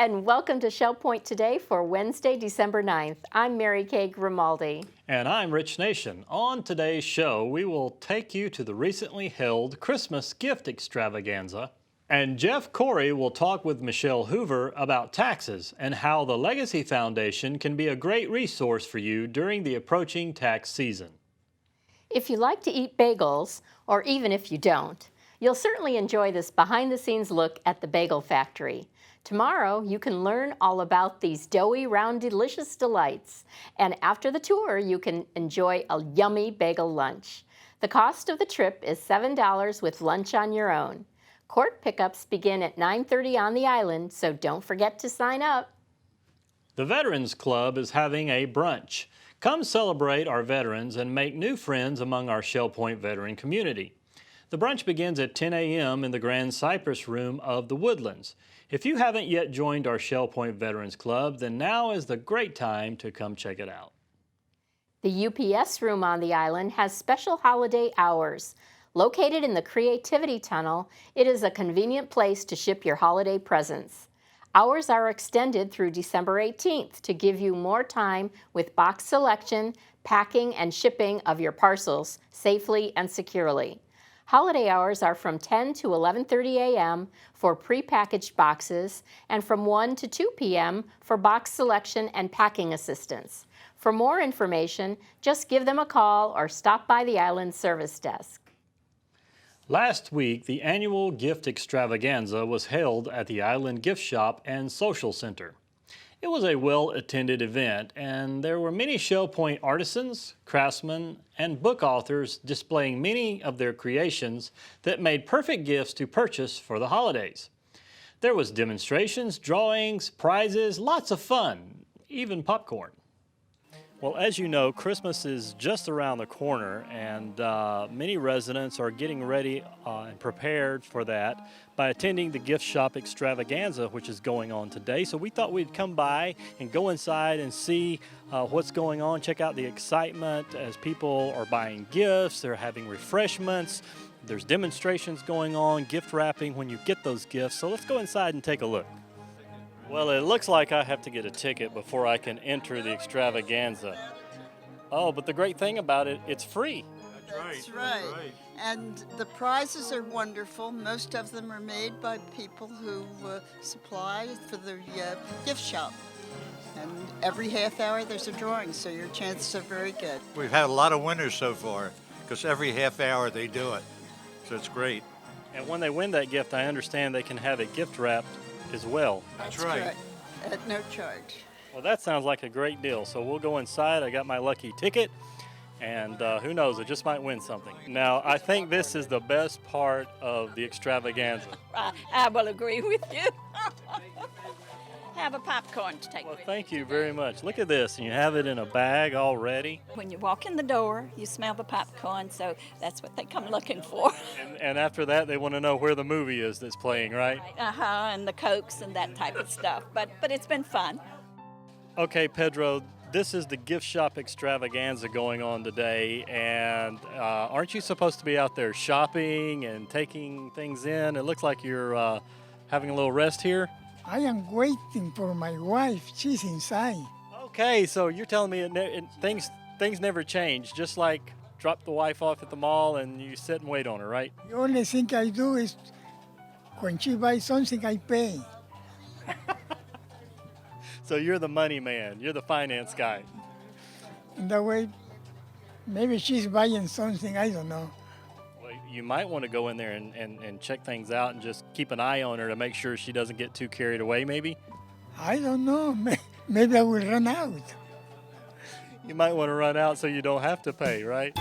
and welcome to Shell Point Today for Wednesday, December 9th. I'm Mary Kay Grimaldi. And I'm Rich Nation. On today's show, we will take you to the recently held Christmas gift extravaganza. And Jeff Cory will talk with Michelle Hoover about taxes and how the Legacy Foundation can be a great resource for you during the approaching tax season. If you like to eat bagels, or even if you don't, you'll certainly enjoy this behind-the-scenes look at the Bagel Factory. Tomorrow, you can learn all about these doughy, round, delicious delights. And after the tour, you can enjoy a yummy bagel lunch. The cost of the trip is $7 with lunch on your own. Court pickups begin at 9:30 on the island, so don't forget to sign up. The Veterans Club is having a brunch. Come celebrate our veterans and make new friends among our Shell Point veteran community. The brunch begins at 10 a.m. in the Grand Cypress Room of the Woodlands. If you haven't yet joined our Shell Point Veterans Club, then now is the great time to come check it out. The UPS room on the island has special holiday hours. Located in the Creativity Tunnel, it is a convenient place to ship your holiday presents. Hours are extended through December 18th to give you more time with box selection, packing, and shipping of your parcels safely and securely. Holiday hours are from 10 to 11:30 a.m. for prepackaged boxes and from 1 to 2 p.m. for box selection and packing assistance. For more information, just give them a call or stop by the island service desk. Last week, the annual gift extravaganza was held at the Island Gift Shop and Social Center. It was a well-attended event, and there were many Shell Point artisans, craftsmen, and book authors displaying many of their creations that made perfect gifts to purchase for the holidays. There was demonstrations, drawings, prizes, lots of fun, even popcorn. Well, as you know, Christmas is just around the corner, and many residents are getting ready and prepared for that by attending the gift shop extravaganza, which is going on today. So we thought we'd come by and go inside and see what's going on, check out the excitement as people are buying gifts, they're having refreshments, there's demonstrations going on, gift wrapping when you get those gifts. So let's go inside and take a look. Well, it looks like I have to get a ticket before I can enter the extravaganza. Oh, but the great thing about it, it's free. That's right. And the prizes are wonderful. Most of them are made by people who supply for the gift shop. And every half hour there's a drawing, so your chances are very good. We've had a lot of winners so far, because every half hour they do it. So it's great. And when they win that gift, I understand they can have it gift wrapped as well. That's right. Correct. At no charge. Well, that sounds like a great deal. So we'll go inside. I got my lucky ticket, and who knows, I just might win something. Now, I think this is the best part of the extravaganza. I will agree with you. Have a popcorn to take Well, with you. thank you very much. Look at this, and you have it in a bag already. When you walk in the door, you smell the popcorn, so that's what they come looking for. And after that, they want to know where the movie is that's playing, right? And the Cokes and that type of stuff. But it's been fun. Okay, Pedro, this is the gift shop extravaganza going on today, and aren't you supposed to be out there shopping and taking things in? It looks like you're having a little rest here. I am waiting for my wife. She's inside. Okay, so you're telling me things never change, just like drop the wife off at the mall and you sit and wait on her, right? The only thing I do is when she buys something, I pay. So you're the money man, you're the finance guy. In that way, maybe she's buying something, I don't know. Well, you might want to go in there and check things out and just keep an eye on her to make sure she doesn't get too carried away, maybe? I don't know. Maybe I will run out. You might want to run out so you don't have to pay, right?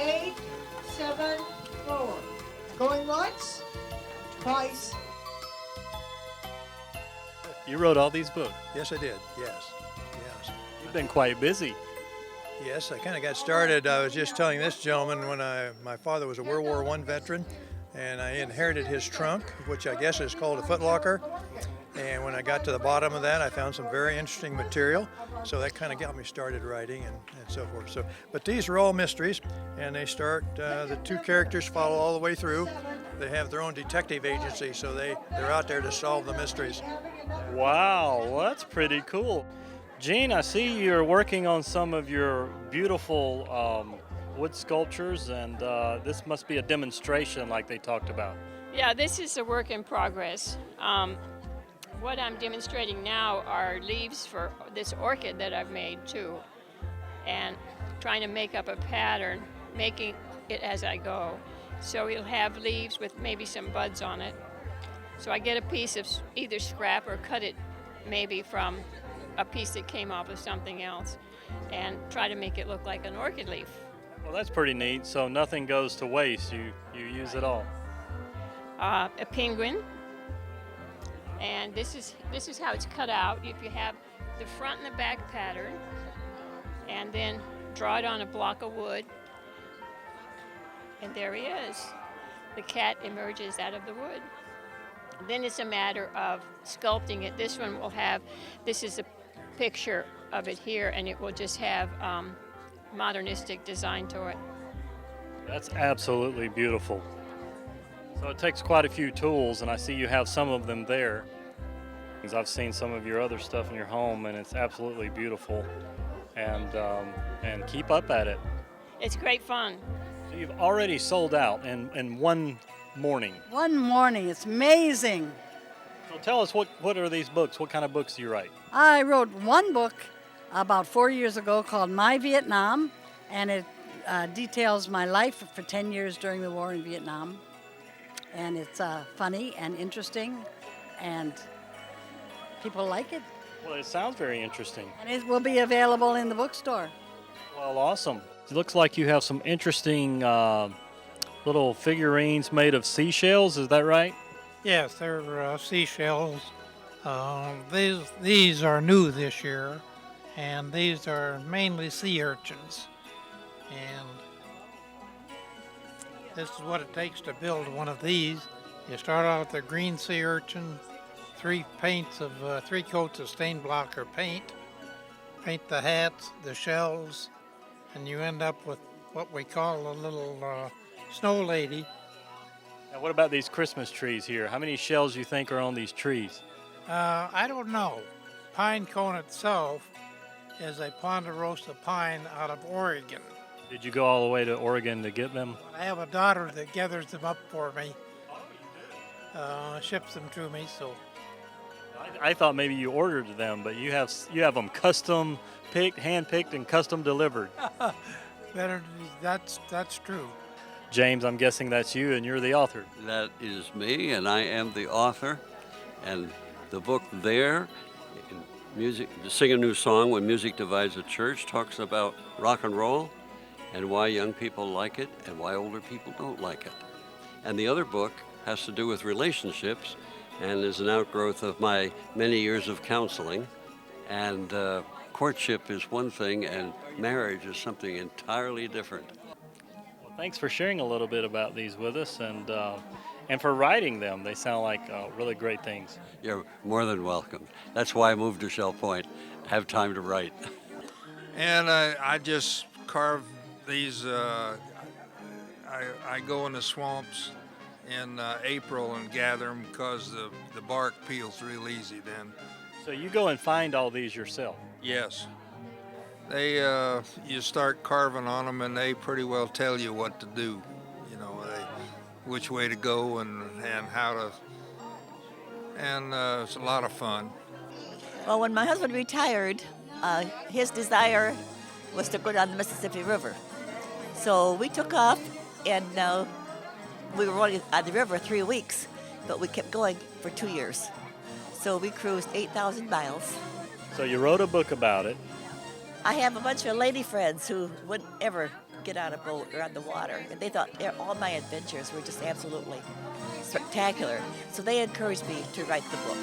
874. Going once, twice. You wrote all these books. Yes, I did. Yes. You've been quite busy. Yes, I kind of got started. I was just telling this gentleman when my father was a World War I veteran, and I inherited his trunk, which I guess is called a footlocker. And when I got to the bottom of that, I found some very interesting material. So that kind of got me started writing and so forth. But these are all mysteries, and they start, the two characters follow all the way through. They have their own detective agency, so they're out there to solve the mysteries. Wow, well, that's pretty cool. Gene, I see you're working on some of your beautiful wood sculptures, and this must be a demonstration like they talked about. Yeah, this is a work in progress. What I'm demonstrating now are leaves for this orchid that I've made too, and trying to make up a pattern, making it as I go. So you'll have leaves with maybe some buds on it. So I get a piece of either scrap or cut it maybe from a piece that came off of something else and try to make it look like an orchid leaf. Well, that's pretty neat. So nothing goes to waste. You use it all. A penguin, and this is how it's cut out. If you have the front and the back pattern, and then draw it on a block of wood, and there he is. The cat emerges out of the wood. Then it's a matter of sculpting it. This one will have, this is a picture of it here, and it will just have modernistic design to it. That's absolutely beautiful. So it takes quite a few tools, and I see you have some of them there. Because I've seen some of your other stuff in your home, and it's absolutely beautiful. And keep up at it. It's great fun. So you've already sold out in one morning. One morning, it's amazing. So tell us, what are these books? What kind of books do you write? I wrote one book about 4 years ago called My Vietnam, and it details my life for 10 years during the war in Vietnam. And it's funny and interesting, and people like it. Well, it sounds very interesting. And it will be available in the bookstore. Well, awesome. It looks like you have some interesting little figurines made of seashells. Is that right? Yes, they're seashells. These are new this year, and these are mainly sea urchins. And this is what it takes to build one of these. You start out with a green sea urchin, three coats of stained block or paint the hats, the shells, and you end up with what we call a little snow lady. Now, what about these Christmas trees here? How many shells do you think are on these trees? I don't know. Pine cone itself is a ponderosa pine out of Oregon. Did you go all the way to Oregon to get them? I have a daughter that gathers them up for me, ships them to me. So I thought maybe you ordered them, but you have them custom picked, hand picked, and custom delivered. That's true. James, I'm guessing that's you, and you're the author. That is me, and I am the author. And the book there, music, Sing a New Song When Music Divides a Church, talks about rock and roll and why young people like it and why older people don't like it. And the other book has to do with relationships and is an outgrowth of my many years of counseling. And courtship is one thing, and marriage is something entirely different. Well, thanks for sharing a little bit about these with us, and for writing them. They sound like really great things. You're more than welcome. That's why I moved to Shell Point, have time to write. And I just carve these, I go in the swamps in April and gather them because the bark peels real easy then. So you go and find all these yourself? Yes. They, you start carving on them and they pretty well tell you what to do, which way to go and how to, and it's a lot of fun. Well, when my husband retired, his desire was to go down the Mississippi River. So we took off, and we were only on the river 3 weeks, but we kept going for 2 years. So we cruised 8,000 miles. So you wrote a book about it. I have a bunch of lady friends who wouldn't ever get on a boat or on the water. And they thought all my adventures were just absolutely spectacular. So they encouraged me to write the book.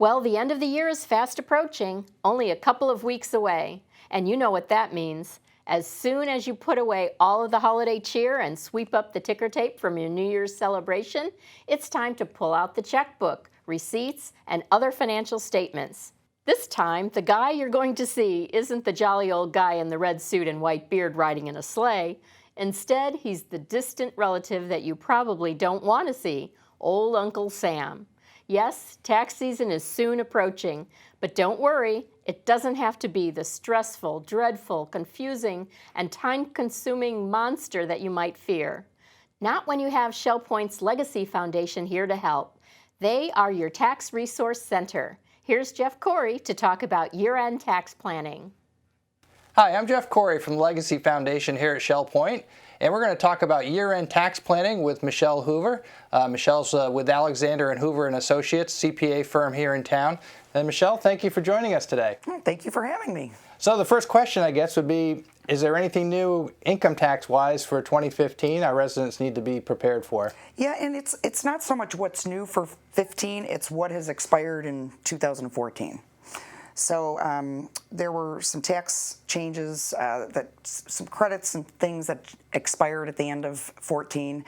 Well, the end of the year is fast approaching, only a couple of weeks away. And you know what that means. As soon as you put away all of the holiday cheer and sweep up the ticker tape from your New Year's celebration, it's time to pull out the checkbook, receipts, and other financial statements. This time, the guy you're going to see isn't the jolly old guy in the red suit and white beard riding in a sleigh. Instead, he's the distant relative that you probably don't want to see, old Uncle Sam. Yes, tax season is soon approaching, but don't worry, it doesn't have to be the stressful, dreadful, confusing, and time-consuming monster that you might fear. Not when you have Shell Point's Legacy Foundation here to help. They are your tax resource center. Here's Jeff Cory to talk about year-end tax planning. Hi, I'm Jeff Cory from the Legacy Foundation here at Shell Point, and we're going to talk about year-end tax planning with Michelle Hoover. Michelle's with Alexander and Hoover and Associates, CPA firm here in town. And Michelle, thank you for joining us today. Thank you for having me. So the first question, I guess, would be, is there anything new income tax-wise for 2015 our residents need to be prepared for? Yeah, and it's not so much what's new for 15, it's what has expired in 2014. So there were some tax changes, some credits and things that expired at the end of 14.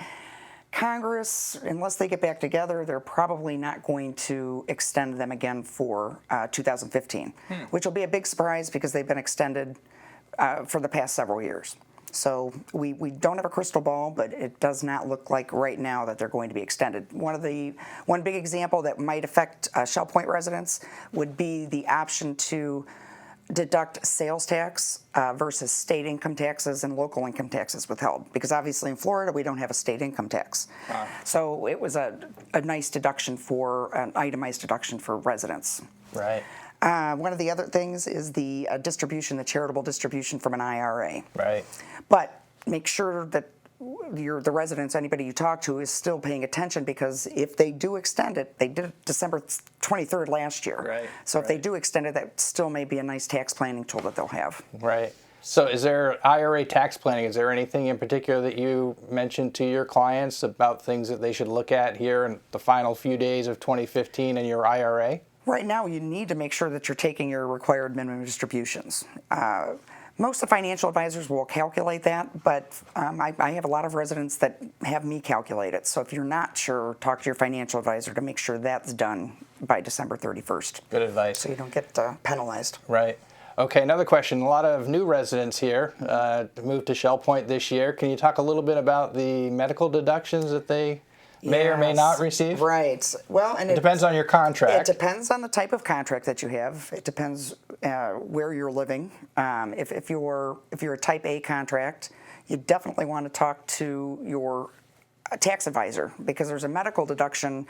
Congress, unless they get back together, they're probably not going to extend them again for 2015, which will be a big surprise because they've been extended for the past several years. So we don't have a crystal ball, but it does not look like right now that they're going to be extended. One big example that might affect Shell Point residents would be the option to deduct sales tax versus state income taxes and local income taxes withheld. Because obviously in Florida, we don't have a state income tax. Wow. So it was a nice deduction an itemized deduction for residents. Right. One of the other things is the distribution, the charitable distribution from an IRA. Right. But make sure that the residents, anybody you talk to, is still paying attention, because if they do extend it, they did it December 23rd last year. Right. So if they do extend it, that still may be a nice tax planning tool that they'll have. Right. So is there IRA tax planning? Is there anything in particular that you mentioned to your clients about things that they should look at here in the final few days of 2015 in your IRA? Right now, you need to make sure that you're taking your required minimum distributions. Most of the financial advisors will calculate that, but I have a lot of residents that have me calculate it. So if you're not sure, talk to your financial advisor to make sure that's done by December 31st. Good advice. So you don't get penalized. Right. Okay, another question. A lot of new residents here moved to Shell Point this year. Can you talk a little bit about the medical deductions that they may or may not receive? Right. Well, and it depends on your contract. It depends on the type of contract that you have. It depends where you're living. If you're a Type A contract, you definitely want to talk to your tax advisor, because there's a medical deduction.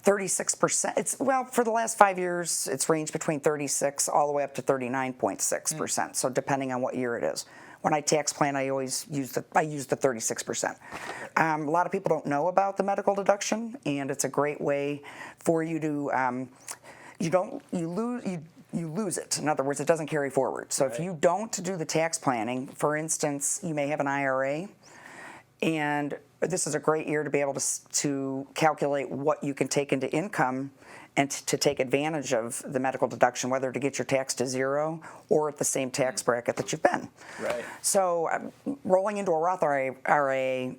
36%. For the last 5 years, it's ranged between 36 all the way up to 39.6%. So depending on what year it is. When I tax plan, I always use the 36%. A lot of people don't know about the medical deduction, and it's a great way for you to you lose it. In other words, it doesn't carry forward. So if you don't do the tax planning, for instance, you may have an IRA, and this is a great year to be able to calculate what you can take into income and to take advantage of the medical deduction, whether to get your tax to zero or at the same tax bracket that you've been. Right. So rolling into a Roth IRA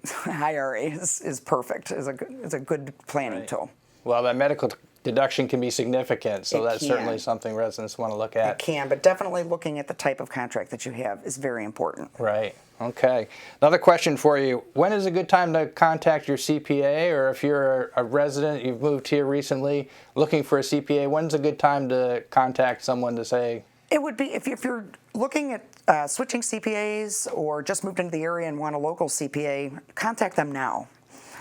is perfect, is a good planning tool. Well, that medical deduction can be significant, so that's certainly something residents want to look at. It can, but definitely looking at the type of contract that you have is very important. Right. Okay. Another question for you. When is a good time to contact your CPA, or if you're a resident, you've moved here recently, looking for a CPA, when's a good time to contact someone to say? It would be if you're looking at switching CPAs or just moved into the area and want a local CPA, contact them now.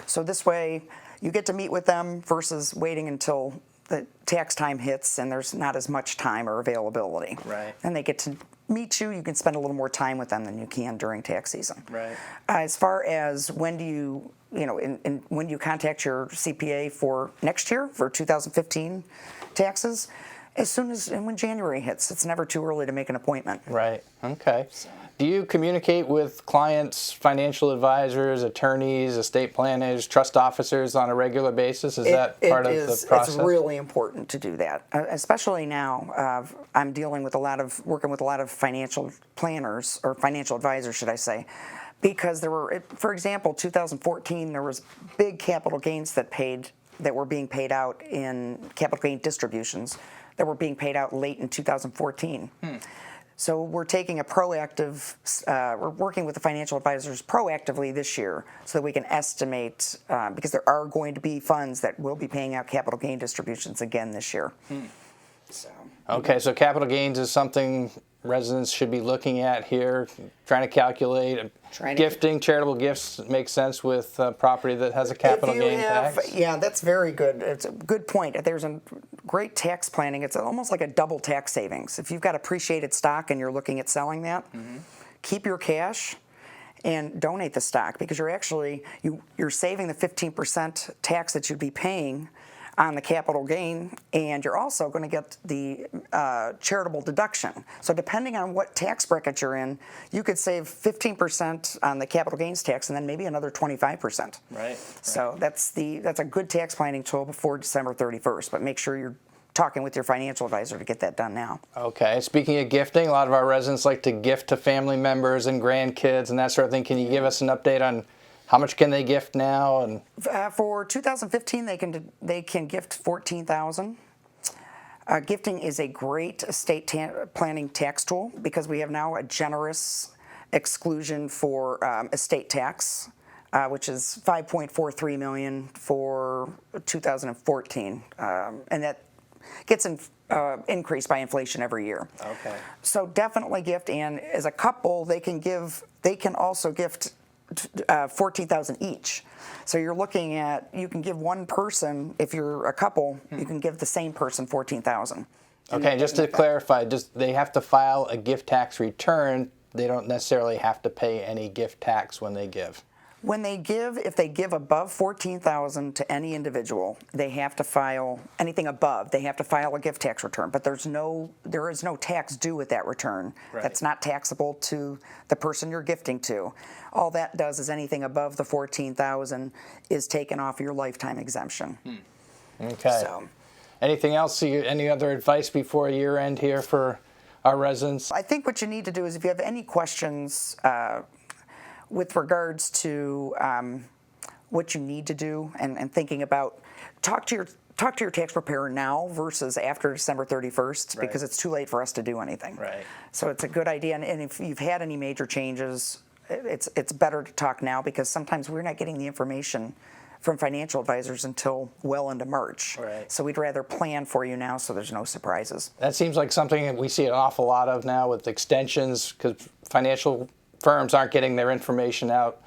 So this way you get to meet with them versus waiting until the tax time hits and there's not as much time or availability. Right. And they get to meet you, you can spend a little more time with them than you can during tax season. Right. As far as when do you, when do you contact your CPA for next year, for 2015 taxes? As soon as, and when January hits, it's never too early to make an appointment. Right. Okay. Do you communicate with clients, financial advisors, attorneys, estate planners, trust officers on a regular basis? Is that part of the process? It's really important to do that, especially now. I'm working with a lot of financial planners, or financial advisors, should I say, because there were, for example, 2014, there was big capital gains that were being paid out in capital gain distributions that were being paid out late in 2014. So we're taking we're working with the financial advisors proactively this year so that we can estimate, because there are going to be funds that will be paying out capital gain distributions again this year. Okay, so capital gains is something residents should be looking at here, trying to calculate. Gifting, charitable gifts make sense with property that has a capital gain tax? Yeah, that's very good. It's a good point. There's a great tax planning. It's almost like a double tax savings. If you've got appreciated stock and you're looking at selling that, keep your cash and donate the stock, because you're saving the 15% tax that you'd be paying on the capital gain, and you're also going to get the charitable deduction. So depending on what tax bracket you're in, you could save 15% on the capital gains tax and then maybe another 25%. Right. So that's a good tax planning tool before December 31st, but make sure you're talking with your financial advisor to get that done now. Okay. Speaking of gifting, a lot of our residents like to gift to family members and grandkids and that sort of thing. Can you give us an update on how much can they gift now? And for 2015, they can gift $14,000. Gifting is a great estate planning tax tool because we have now a generous exclusion for estate tax, which is $5.43 million for 2014, and that gets increased by inflation every year. Okay. So definitely gift, and as a couple, they can also gift $14,000 each. So you're looking at, you can give one person, if you're a couple, you can give the same person $14,000. Okay, just to clarify, they have to file a gift tax return. They don't necessarily have to pay any gift tax when they give. When they give, if they give above $14,000 to any individual, they have to file anything above. They have to file a gift tax return, but there is no tax due with that return. Right. That's not taxable to the person you're gifting to. All that does is anything above the $14,000 is taken off your lifetime exemption. Okay. So, anything else? Any other advice before year end here for our residents? I think what you need to do is, if you have any questions with regards to what you need to do and thinking about, talk to your tax preparer now versus after December 31st, because it's too late for us to do anything. Right. So it's a good idea, and if you've had any major changes, it's better to talk now, because sometimes we're not getting the information from financial advisors until well into March. Right. So we'd rather plan for you now so there's no surprises. That seems like something that we see an awful lot of now with extensions, because financial firms aren't getting their information out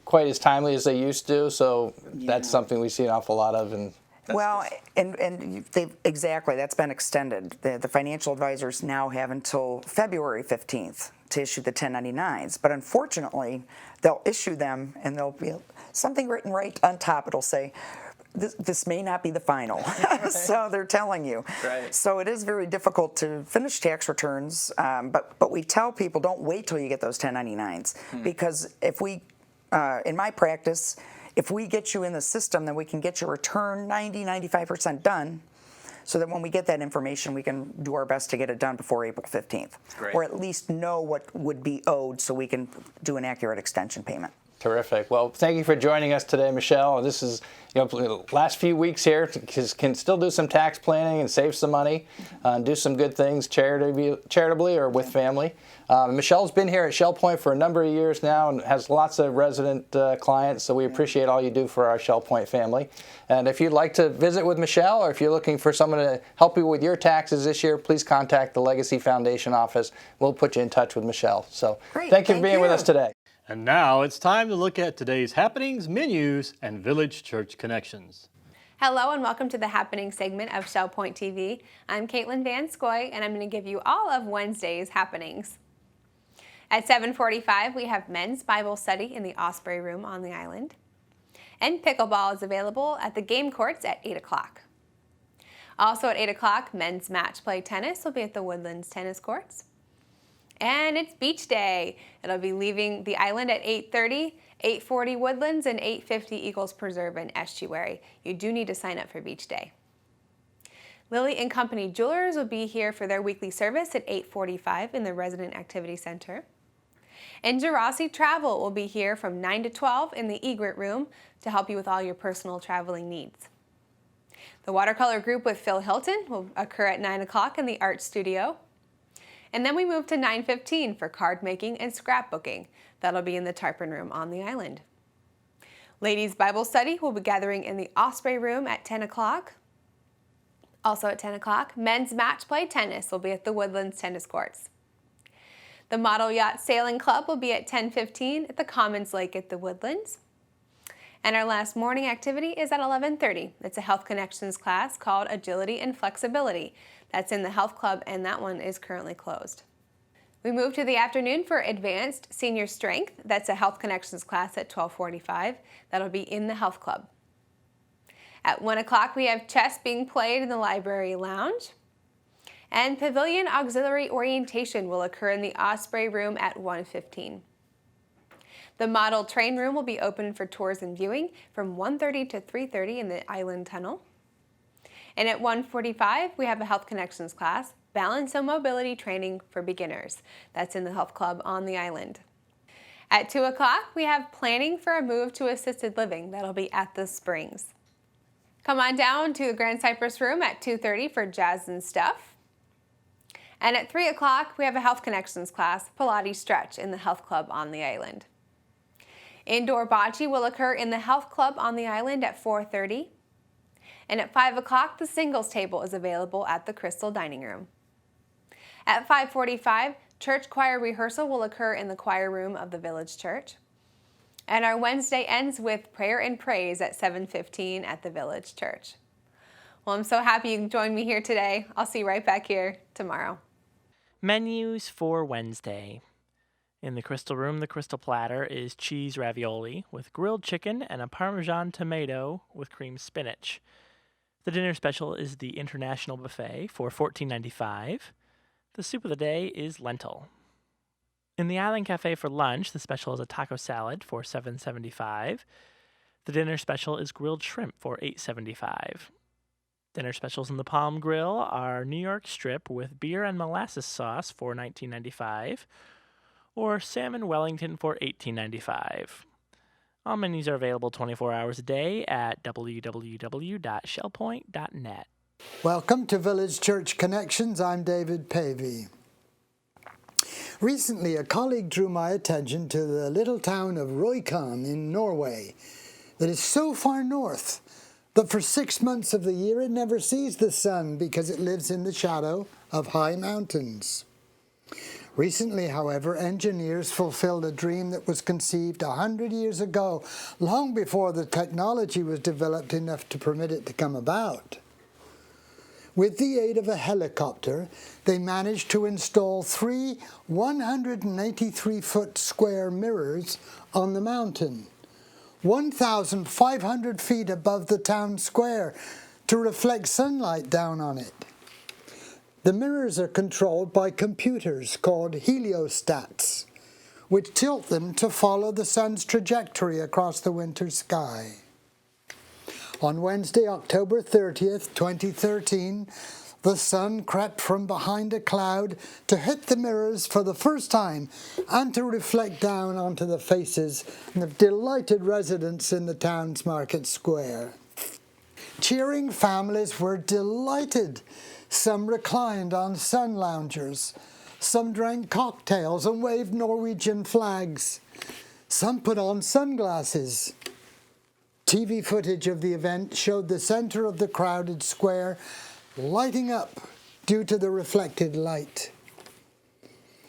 quite as timely as they used to, so that's something we see an awful lot of. And exactly, that's been extended. The financial advisors now have until February 15th to issue the 1099s, but unfortunately, they'll issue them and there'll be something written right on top. It'll say, this may not be the final. So they're telling you. Right. So it is very difficult to finish tax returns, but we tell people, don't wait till you get those 1099s, because if we, in my practice, if we get you in the system, then we can get your return 95% done, so that when we get that information, we can do our best to get it done before April 15th. Great. Or at least know what would be owed so we can do an accurate extension payment. Terrific. Well, thank you for joining us today, Michelle. This is, last few weeks here, can still do some tax planning and save some money, do some good things charitably or with family. Michelle's been here at Shell Point for a number of years now and has lots of resident clients, so we appreciate all you do for our Shell Point family. And if you'd like to visit with Michelle, or if you're looking for someone to help you with your taxes this year, please contact the Legacy Foundation office. We'll put you in touch with Michelle. So thank you for being with us today. And now it's time to look at today's happenings, menus, and Village Church connections. Hello and welcome to the Happening segment of Shell Point TV. I'm Caitlin Van Scoy and I'm going to give you all of Wednesday's happenings. At 7:45, we have men's Bible study in the Osprey Room on the island. And pickleball is available at the game courts at 8 o'clock. Also at 8 o'clock, men's match play tennis will be at the Woodlands tennis courts. And it's beach day. It'll be leaving the island at 8:30, 8:40 Woodlands, and 8:50 Eagles Preserve and Estuary. You do need to sign up for beach day. Lilly and Company Jewelers will be here for their weekly service at 8:45 in the Resident Activity Center. And Jurassic Travel will be here from 9 to 12 in the Egret Room to help you with all your personal traveling needs. The watercolor group with Phil Hilton will occur at 9 o'clock in the Art Studio. And then we move to 9:15 for card making and scrapbooking. That'll be in the Tarpon Room on the island. Ladies Bible Study will be gathering in the Osprey Room at 10 o'clock. Also at 10 o'clock, men's match play tennis will be at the Woodlands tennis courts. The Model Yacht Sailing Club will be at 10:15 at the Commons Lake at the Woodlands. And our last morning activity is at 11:30. It's a Health Connections class called Agility and Flexibility. That's in the Health Club, and that one is currently closed. We move to the afternoon for Advanced Senior Strength. That's a Health Connections class at 12:45. That'll be in the Health Club. At 1 o'clock, we have chess being played in the Library Lounge. And Pavilion Auxiliary Orientation will occur in the Osprey Room at 1:15. The Model Train Room will be open for tours and viewing from 1:30 to 3:30 in the Island Tunnel. And at 1:45, we have a Health Connections class, Balance and Mobility Training for Beginners. That's in the Health Club on the island. At 2 o'clock, we have Planning for a Move to Assisted Living. That'll be at the Springs. Come on down to the Grand Cypress Room at 2:30 for Jazz and Stuff. And at 3 o'clock, we have a Health Connections class, Pilates Stretch, in the Health Club on the island. Indoor bocce will occur in the Health Club on the island at 4:30. And at 5 o'clock, the singles table is available at the Crystal Dining Room. At 5:45, church choir rehearsal will occur in the choir room of the Village Church. And our Wednesday ends with prayer and praise at 7:15 at the Village Church. Well, I'm so happy you joined me here today. I'll see you right back here tomorrow. Menus for Wednesday. In the Crystal Room, the Crystal Platter is cheese ravioli with grilled chicken and a Parmesan tomato with cream spinach. The dinner special is the International Buffet for $14.95. The soup of the day is lentil. In the Island Cafe for lunch, the special is a taco salad for $7.75. The dinner special is grilled shrimp for $8.75. Dinner specials in the Palm Grill are New York strip with beer and molasses sauce for $19.95, or salmon Wellington for $18.95. All menus are available 24 hours a day at www.shellpoint.net. Welcome to Village Church Connections. I'm David Pavey. Recently, a colleague drew my attention to the little town of Rjukan in Norway that is so far north that for 6 months of the year it never sees the sun because it lives in the shadow of high mountains. Recently, however, engineers fulfilled a dream that was conceived 100 years ago, long before the technology was developed enough to permit it to come about. With the aid of a helicopter, they managed to install 3 183-foot square mirrors on the mountain, 1,500 feet above the town square, to reflect sunlight down on it. The mirrors are controlled by computers called heliostats, which tilt them to follow the sun's trajectory across the winter sky. On Wednesday, October 30th, 2013, the sun crept from behind a cloud to hit the mirrors for the first time and to reflect down onto the faces of delighted residents in the town's market square. Cheering families were delighted. Some reclined on sun loungers. Some drank cocktails and waved Norwegian flags. Some put on sunglasses. TV footage of the event showed the center of the crowded square lighting up due to the reflected light.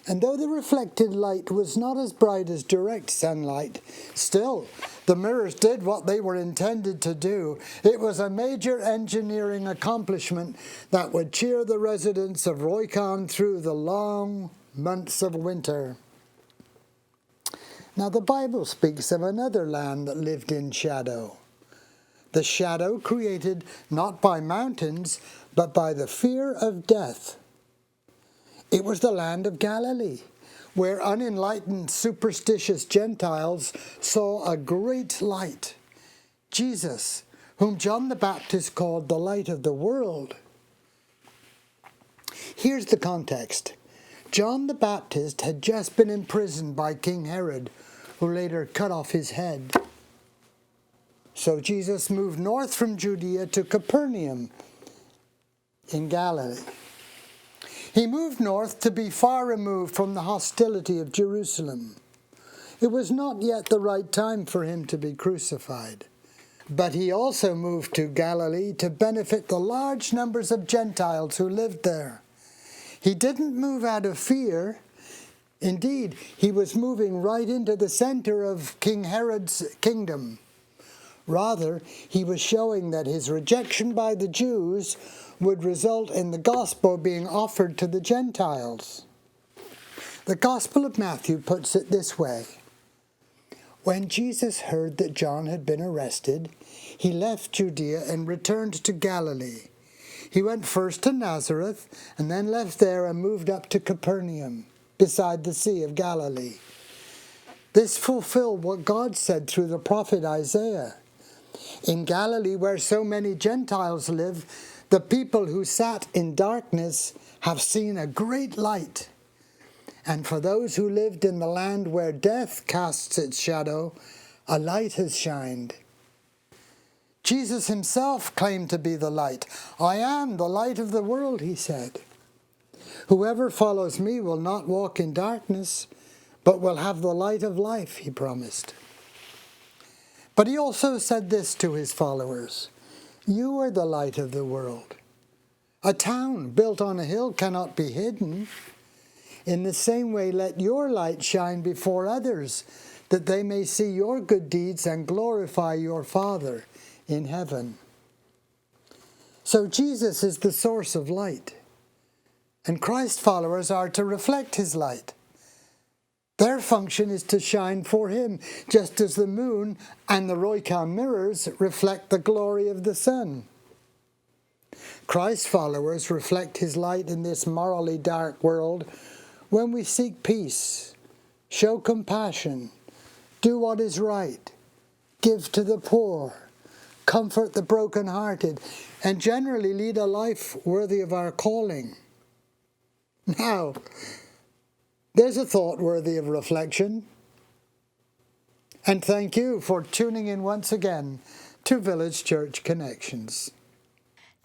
And though the reflected light was not as bright as direct sunlight, still, the mirrors did what they were intended to do. It was a major engineering accomplishment that would cheer the residents of Rjukan through the long months of winter. Now the Bible speaks of another land that lived in shadow. The shadow created not by mountains, but by the fear of death. It was the land of Galilee, where unenlightened, superstitious Gentiles saw a great light, Jesus, whom John the Baptist called the light of the world. Here's the context. John the Baptist had just been imprisoned by King Herod, who later cut off his head. So Jesus moved north from Judea to Capernaum in Galilee. He moved north to be far removed from the hostility of Jerusalem. It was not yet the right time for him to be crucified. But he also moved to Galilee to benefit the large numbers of Gentiles who lived there. He didn't move out of fear. Indeed, he was moving right into the center of King Herod's kingdom. Rather, he was showing that his rejection by the Jews would result in the gospel being offered to the Gentiles. The Gospel of Matthew puts it this way. When Jesus heard that John had been arrested, he left Judea and returned to Galilee. He went first to Nazareth and then left there and moved up to Capernaum, beside the Sea of Galilee. This fulfilled what God said through the prophet Isaiah. In Galilee, where so many Gentiles live, the people who sat in darkness have seen a great light. And for those who lived in the land where death casts its shadow, a light has shined. Jesus himself claimed to be the light. I am the light of the world, he said. Whoever follows me will not walk in darkness, but will have the light of life, he promised. But he also said this to his followers. You are the light of the world. A town built on a hill cannot be hidden. In the same way, let your light shine before others, that they may see your good deeds and glorify your Father in heaven. So Jesus is the source of light, and Christ followers are to reflect his light. Their function is to shine for him, just as the moon and the Roycam mirrors reflect the glory of the sun. Christ followers reflect his light in this morally dark world when we seek peace, show compassion, do what is right, give to the poor, comfort the brokenhearted, and generally lead a life worthy of our calling. Now, there's a thought worthy of reflection. And thank you for tuning in once again to Village Church Connections.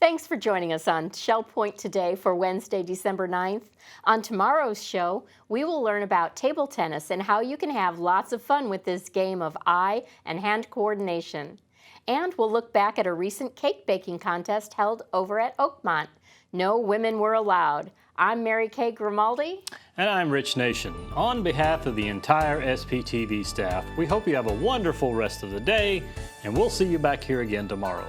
Thanks for joining us on Shell Point today for Wednesday, December 9th. On tomorrow's show, we will learn about table tennis and how you can have lots of fun with this game of eye and hand coordination. And we'll look back at a recent cake baking contest held over at Oakmont. No women were allowed. I'm Mary Kay Grimaldi. And I'm Rich Nation. On behalf of the entire SPTV staff, we hope you have a wonderful rest of the day, and we'll see you back here again tomorrow.